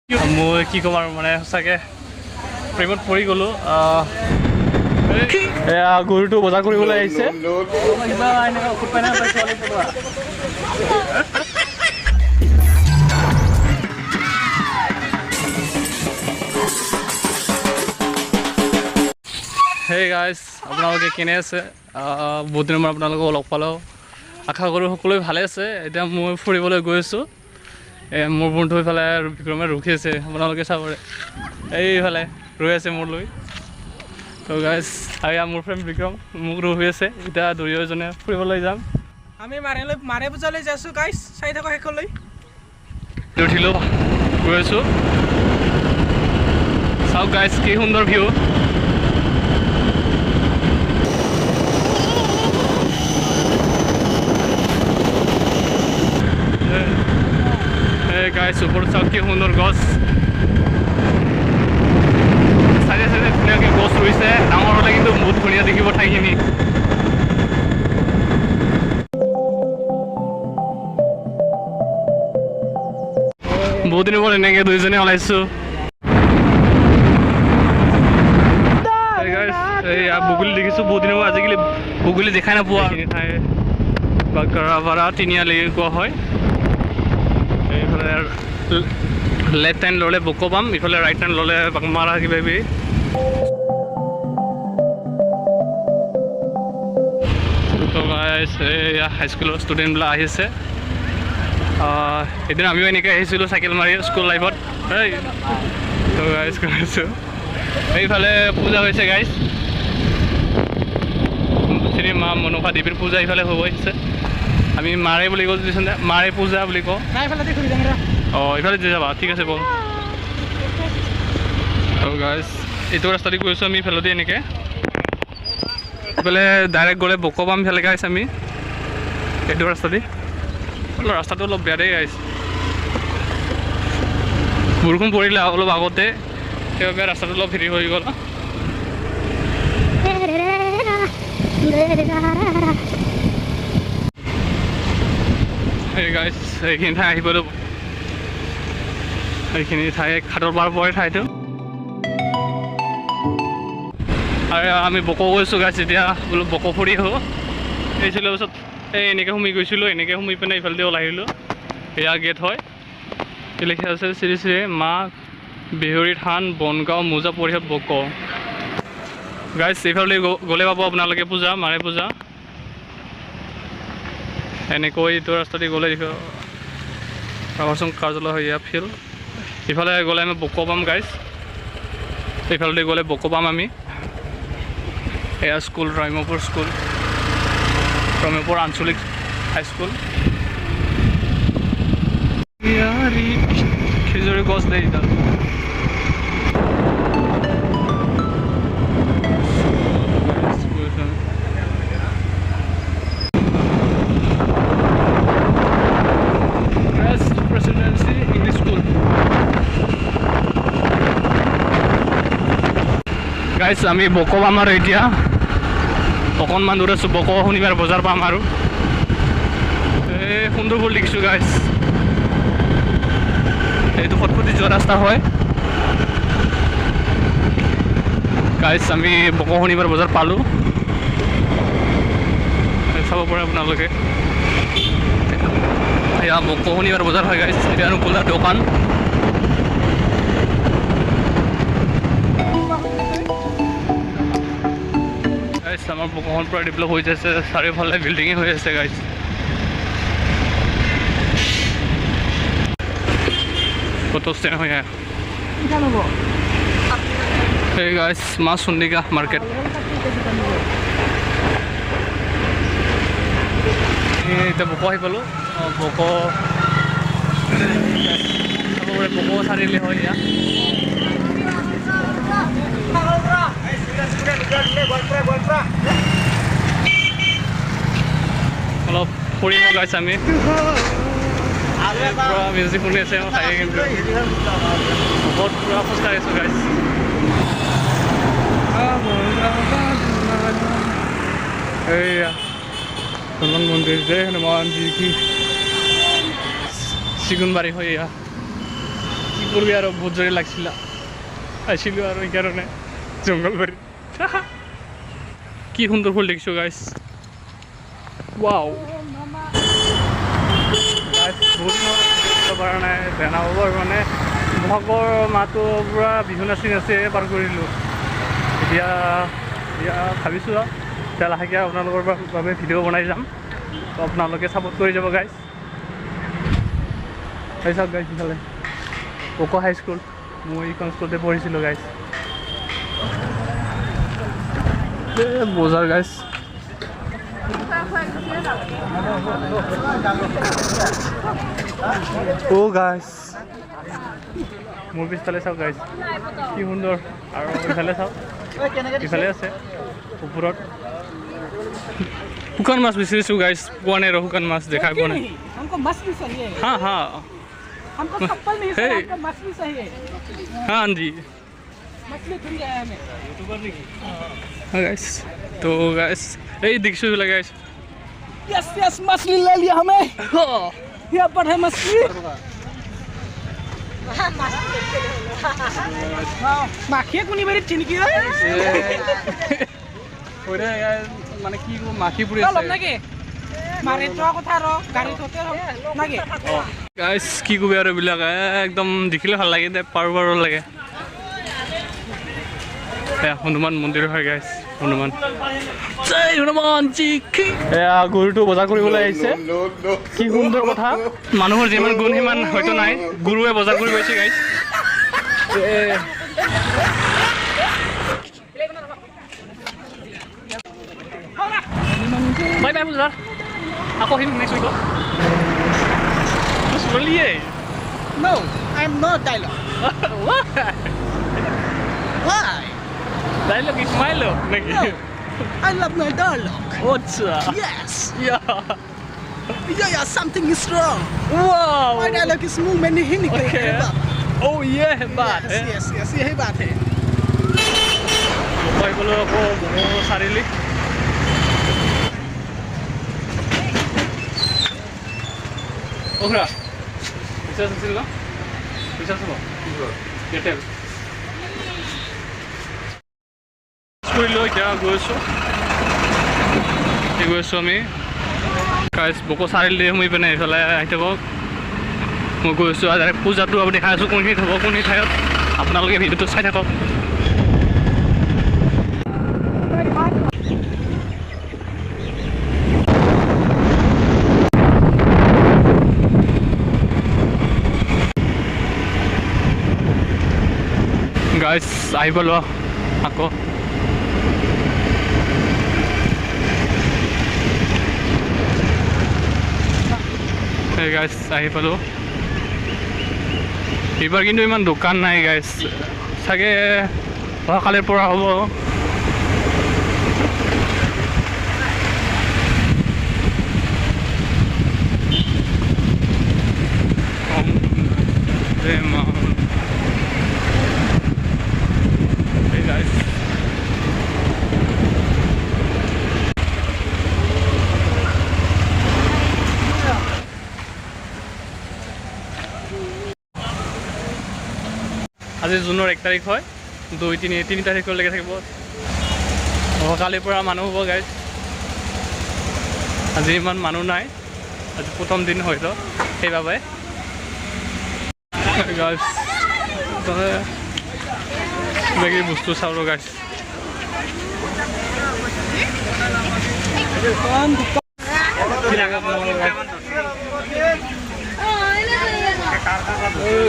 মই কি ক'ম আৰু মানে সঁচাকৈ প্ৰেমত পৰি গ'লোঁ এয়া গৰুটো বজাৰ কৰিবলৈ আহিছে কিবা এনেকৈ ঔষধ পাই নাই হেই গাইজ আপোনালোকে কেনে আছে বহুত দিনৰ মই আপোনালোকক লগ পালোঁ আশা কৰোঁ সকলোৱে ভালে আছে এতিয়া মই ফুৰিবলৈ গৈ আছোঁ মোৰ বন্ধু এইফালে বিক্ৰমে ৰখি আছে আপোনালোকে চাবৰে এইফালে ৰৈ আছে মোৰ লৈ তো গাইজ আৰু মোৰ ফ্ৰেণ্ড বিক্ৰম মোক ৰখি আছে এতিয়া দুয়োজনে ফুৰিবলৈ যাম আমি মাৰে পূজালৈ যাইছোঁ গাইজ চাই থাকোঁ শেষলৈ উঠিলোঁ গৈ আছোঁ চাওক গাইজ কি সুন্দৰ ভিউ গাইজ ওপৰত চাওক কি সুন্দৰ গছ চাইডে চাইডে ধুনীয়াকৈ গছ ৰুইছে ডাঙৰ হ'লে কিন্তু বহুত ধুনীয়া দেখিব ঠাইখিনি বহুত দিনৰ পৰা এনেকৈ দুইজনে ওলাইছোঁ বগলী দেখিছোঁ বহুত দিনৰ পৰা আজিকালি বগলী দেখাই নাপোৱা এইখিনি ঠাই বাগৰাপাৰা তিনিআলি কোৱা হয় এইফালে লেফ্ট হেণ্ড ল'লে বকো পাম ইফালে ৰাইট হেণ্ড ল'লে বাগমাৰা কিবা কিবি হাইস্কুলৰ ষ্টুডেণ্টবিলাক আহিছে এদিন আমিও এনেকৈ আহিছিলোঁ চাইকেল মাৰি স্কুল লাইফত তো গাইজ কৰিছোঁ এইফালে পূজা হৈছে গাইজ শ্ৰী মা মনসা দেৱীৰ পূজা ইফালে হ'ব আহিছে আমি মাৰে বুলি কওঁ দিছোঁ মাৰে পূজা বুলি কওঁ অঁ ইফালে দি যাবা ঠিক আছে বল ত' গাইজ এইটো ৰাস্তা দি গৈছোঁ আমি ইফালে দি এনেকৈ ইফালে ডাইৰেক্ট গ'লে বকো পাম ইফালে গাইছ আমি এইটো ৰাস্তা দি ৰাস্তাটো অলপ বেয়া দেই গাইছ বৰষুণ পৰিলে অলপ আগতে সেইবাবে ৰাস্তাটো অলপ হেৰি হৈ গ'ল গাইজ এইখিনি ঠাই আহিবলৈ এইখিনি ঠাই খাটৰ পাৰ পৰে ঠাইটো আৰু আমি বকো গৈছোঁ গাইজ এতিয়া বোলো বকো ফুৰি আহোঁ এইছিলোঁ পিছত এই এনেকৈ সোমাই গৈছিলোঁ এনেকৈ সোমাই পিনে ইফালে দি ওলাই আহিলোঁ এয়া গেট হয় লিখা আছে শ্ৰী শ্ৰী মা বিহুৰী থান বনগাঁও মোজা পৰিষদ বকো গাইজ এইফালে গ'লে পাব আপোনালোকে পূজা মাৰে পূজা এনেকৈ এইটো ৰাস্তা দি গ'লে প্ৰশাসন কাৰ্যালয় হয় ইয়াৰ ফিল্ড ইফালে গ'লে আমি বকো পাম গাইজ এইফালে গ'লে বকো পাম আমি এয়া স্কুল ৰম্যপুৰ স্কুল ৰম্যপুৰ আঞ্চলিক হাইস্কুল খেজুৰী গছ দেই তাত গাইজ আমি বকো পাম আৰু এতিয়া অকণমান দূৰ আছোঁ বকো শনিবাৰ বজাৰ পাম আৰু এই সুন্দৰ ফুল দেখিছোঁ গাইজ এইটো ফটফটি যোৱা ৰাস্তা হয় গাইজ আমি বকো শনিবাৰ বজাৰ পালোঁ চাব পাৰে আপোনালোকে এয়া বকো শনিবাৰ বজাৰ হয় গাইজ এতিয়া আৰু খোলা দোকান আমাৰ বকোখন পৰা ডেভেলপ হৈ যাইছে চাৰিওফালে বিল্ডিঙে হৈ আছে গাইজ কত ষ্টেণ্ড হৈ এই গাইজ মা চন্দিকা মাৰ্কেট এতিয়া বকো আহি পালোঁ বকো বকো চাৰিআলি হয় ইয়াত অলপ ফুৰিব গাইছে আমি মিউজিক শুনি আছে খাই কিন্তু বহুত পুৰা খোজকাঢ়ি আছোঁ গাইছ এইয়া হনুমান মন্দিৰ জয় হনুমান জি কি চিগুনবাৰী হয় এয়া পূৰ্বে আৰু বহুত জোৰে লাগিছিল আহিছিলোঁ আৰু সেইকাৰণে জংঘলবাৰী কি সুন্দৰ ফুল দেখিছোঁ গাইছ ৱাও গাইছ বহুত পৰা নাই বেয়া হ'ব মানে বহাগৰ মাহটো পূৰা বিহু নাচি পাৰ কৰিলোঁ এতিয়া ভাবিছোঁ আৰু এতিয়া লাহেকৈ আপোনালোকৰ বাবে ভিডিঅ' বনাই যাম তো আপোনালোকে ছাপোৰ্ট কৰি যাব গাইছ চাওক গাইছ ইফালে কক' হাইস্কুল মই এইখন স্কুলতে পঢ়িছিলোঁ গাইছ বজাৰ গাইছ অ' গাইছ মোৰ পিছফালে চাওক গাইছ কি সুন্দৰ আৰু ইফালে চাওক ইফালে আছে ওপৰত শুকান মাছ বিচাৰিছোঁ গাইছ পোৱা নাই আৰু শুকান মাছ দেখা পোৱা নাই হা হা हमको चप्पल नहीं चाहिए आपको मछली चाहिए हाँ जी मछली थोड़ी आया हमें हाँ गाइस तो गाइस यही दिखशो लगा गाइस यस यस मछली ले लिया हमें यहाँ पर है मछली माखिया कुनी मेरी चिनकी है ओरे माने की माखी पुरी আছে লম নাকি মারে তো কথা র গাড়ি তোতে নাকি গাইস কি কবি আৰু বিলাক একদম দেখিলে ভাল লাগে পাৰ লাগে হনুমান মন্দিৰ হয় গাইস হনুমান জয় হনুমান জি কি গুৰুটো বজাৰ কৰিবলৈ আহিছে কি সুন্দৰ কথা মানুহৰ যিমান গুণ সিমান হয়তো নাই গুৰুৱে বজাৰ কৰি গৈছে গাইস বাই বাই বজাৰ আকৌ আহিম next উইকত really? No, I'm not dialogue. Why? Why? Dialogue is Milo. No, I love my dialogue. What's Yes. Yeah. Yeah, something is wrong. Wow. My dialogue is movement in Hindi. Okay. Oh yeah, but yes, यही बात है. कोई बोलो को सारीली. ओखरा. Bisa sih lo? Bisa semua. Ketel. School lo क्या गोशो? ये गोशो में guys boko सारे ले हम इपने चला है ऐसे को मैं गोशो आज पूजा तो अब दिखाया सो कौन ही था वो कौन ही था अपना लोग ये वीडियो तो साइड को guys ahi palo ako hey guys ahi palo ebar kintu iman dokan nai guys sage ohakale pora hobo আজি জুনৰ 1 তাৰিখ হয় 2-3 তাৰিখলৈকে থাকিব কালিৰ পৰা মানুহ হ'ব গাইজ আজি ইমান মানুহ নাই আজি প্ৰথম দিন হয়তো সেইবাবে গাইজ বাকি বস্তু চাওঁ গাইজ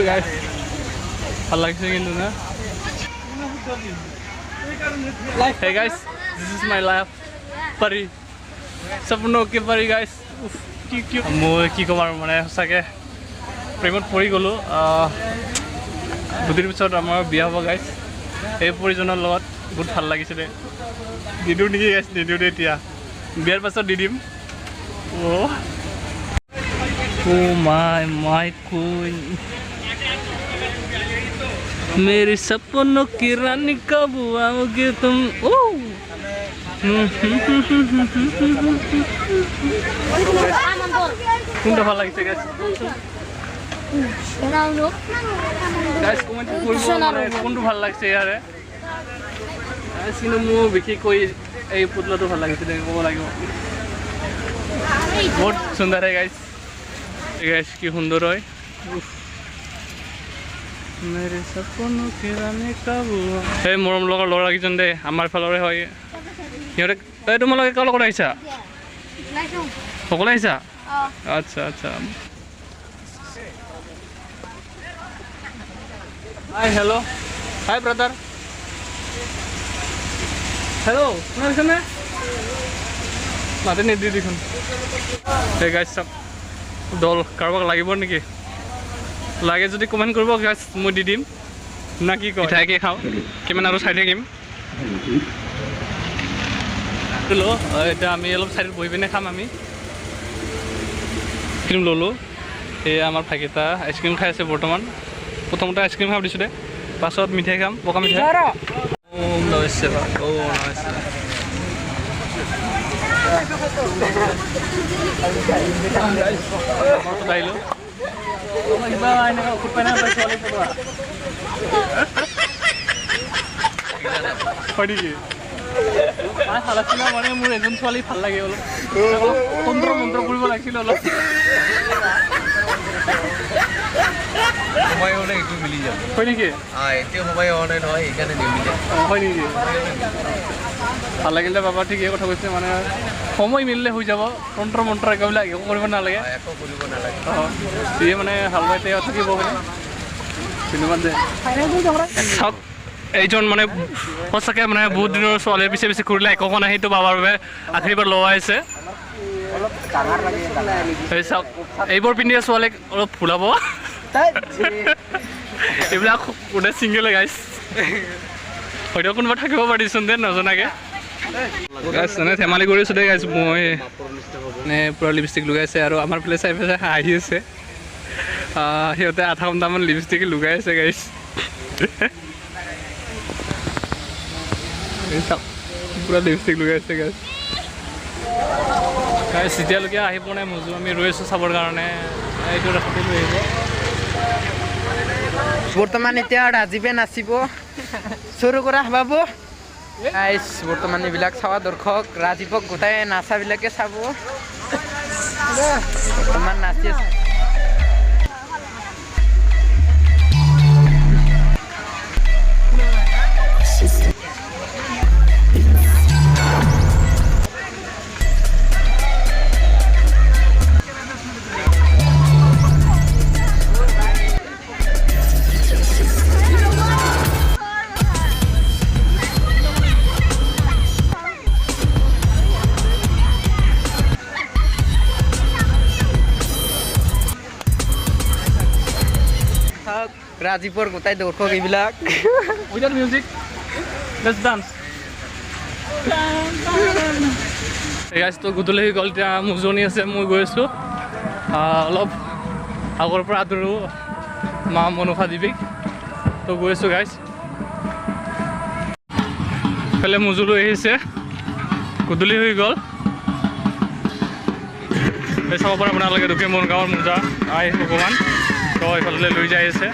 গাইজ ভাল লাগছে কিন্তু না Hey guys, this is my life pari sapno ke pari guys moi ki komar mane sake premot pori golo dudir pichot amar biya hobo guys ei porijonar logot বহুত ভাল লাগিছে de didu niki guys didu de tia biyar pasot didim oh my queen मेरे सपनों की रानी कब आओगे तुम কোনটা ভাল লাগিছে গাইস গাইজ কমেণ্ট কৰিব মানে কোনটো ভাল লাগিছে ইয়াৰে কিন্তু মোৰ বিশেষকৈ এই পুতলাটো ভাল লাগিছে ক'ব লাগিব বহুত সুন্দৰ হয় গাইজ গাইজ কি সুন্দৰ হয় সেই মৰম লগা ল'ৰাকেইজন দে আমাৰ ফালৰে হয় সিহঁতে এই তোমালোকে কাৰ লগত আহিছা সকলোৱে আহিছা আচ্ছা আচ্ছা হাই হেল্ল' হাই ব্ৰাদাৰ হেল্ল' শুনা পাইছেনে মাতে নিদি দেখোন সেই গাইজ চাওক দল কাৰোবাক লাগিব নেকি লাগে যদি কমেণ্ট কৰিব গাইজ মই দি দিম না কি কয় মিঠাইকে খাওঁ কিমান আৰু চাই থাকিম এতিয়া আমি অলপ চাইডত বহি পিনে খাম আমি আইচক্ৰীম ল'লোঁ এই আমাৰ ভাইকেইটা আইচক্ৰীম খাই আছে বৰ্তমান প্ৰথমতে আইচক্ৰীম খাব দিছোঁ দে পাছত মিঠাই খাম পকা মিঠাই নমস্তে নমস্তে আহিলোঁ কিবা এনেকৈ ঔষধ পাই নাই ছোৱালী হয় নেকি ভাল আছিলে মানে মোৰ এজন ছোৱালী ভাল লাগে অলপ তন্ত্ৰ মন্ত্ৰ কৰিব লাগিছিলে অলপ সময় হ'লে এইটো মিলি যাব হয় নেকি এতিয়া সময় হোৱা নাই নহয় সেইকাৰণে নিমিলে হয় নেকি ভাল লাগিলে বাবা ঠিকেই কথা কৈছে মানে সময় মিলিলে হৈ যাব তন্ত্ৰ মন্ত্ৰ একেবিলাক একো কৰিব নালাগে একো কৰিব নালাগে সিয়ে মানে হালবাই তেওঁ থাকিব ধন্যবাদ দে চাওক এইজন মানে সঁচাকৈ মানে বহুত দিনৰ ছোৱালীৰ পিছে পিছে ঘূৰিলে একো নাই সেইটো বাবাৰ বাবে আশীৰ্বাদ লোৱা হৈছে এই চাওক এইবোৰ পিন্ধিয়ে ছোৱালীক অলপ ফুলাব এইবিলাক কোনে ছিংগলে গাইছ হয়তো কোনোবা থাকিব পাৰিছোন দে নজনাকৈ গাইছ মানে ধেমালি কৰিছোঁ দেই গাইছ মই মানে পূৰা লিপষ্টিক লগাইছে আৰু আমাৰ ফালে চাই পেলাই হাঁহি আছে সিহঁতে আধা ঘণ্টামান লিপষ্টিক লগাই আছে গাইছ পূৰা লিপষ্টিক লগাই আছে গাইছ গাইছ যেতিয়ালৈকে আহি পোৱা নাই মজু আমি ৰৈ আছোঁ চাবৰ কাৰণে এইটো ৰাস্তাতে লৈ আহিব বৰ্তমান এতিয়া ৰাজীৱে নাচিব চৰু কৰা ভাব গাইছ বৰ্তমান এইবিলাক চাৱা দৰ্শক ৰাজীৱক গোটাই নাচাবিলাকে চাব বৰ্তমান নাচি আছে ৰাজীৱৰ গোটাই দৰ্শক এইবিলাক উইদাউট মিউজিক লেটছ ডান্স এই গাইজটো গধূলি হৈ গ'ল এতিয়া মুজনি আছে মই গৈ আছোঁ অলপ আগৰ পৰা আদৰো মা মনোফা দেৱীক তো গৈ আছোঁ গাইজ এইফালে মুজু লৈ আহিছে গধূলি হৈ গ'ল এই চাব পৰা আপোনালোকে দুখে মোৰ গাঁৱৰ মোজা আই অকণমান তো এইফালে লৈ যাই আছে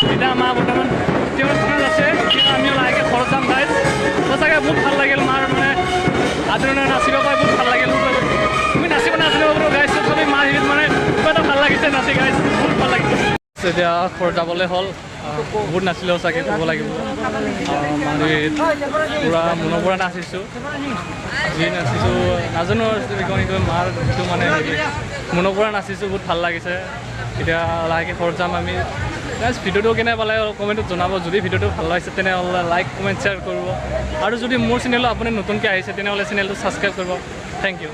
এতিয়া আমাৰ বৰ্তমান অনুষ্ঠান আছে আমি লাহেকৈ ঘৰত যাম গাইজ সঁচাকৈ বহুত ভাল লাগিল মাৰ মানে আদৰণি নাচিব পাই বহুত ভাল লাগিল তুমি নাচিব নাচিব পাৰোঁ গাইজ চবেই মাৰ হেৰিত মানে কিবা এটা ভাল লাগিছে নাচি গাইজ বহুত ভাল লাগিছে এতিয়া ঘৰত যাবলৈ হ'ল বহুত নাচিলেও চাগে ক'ব লাগিব মানে পূৰা মনৰ পৰা নাচিছোঁ যি নাচিছোঁ নাজানো কিন্তু মাৰ যিটো মানে মনৰ পৰা নাচিছোঁ বহুত ভাল লাগিছে এতিয়া লাহেকৈ ঘৰত যাম আমি গাইজ ভিডিঅ'টো কেনে পালে কমেণ্টত জনাব যদি ভিডিঅ'টো ভাল লাগিছে তেনেহ'লে লাইক কমেণ্ট শ্বেয়াৰ কৰিব আৰু যদি মোৰ চেনেলত আপুনি নতুনকৈ আহিছে তেনেহ'লে চেনেলটো ছাবস্ক্ৰাইব কৰিব থেংক ইউ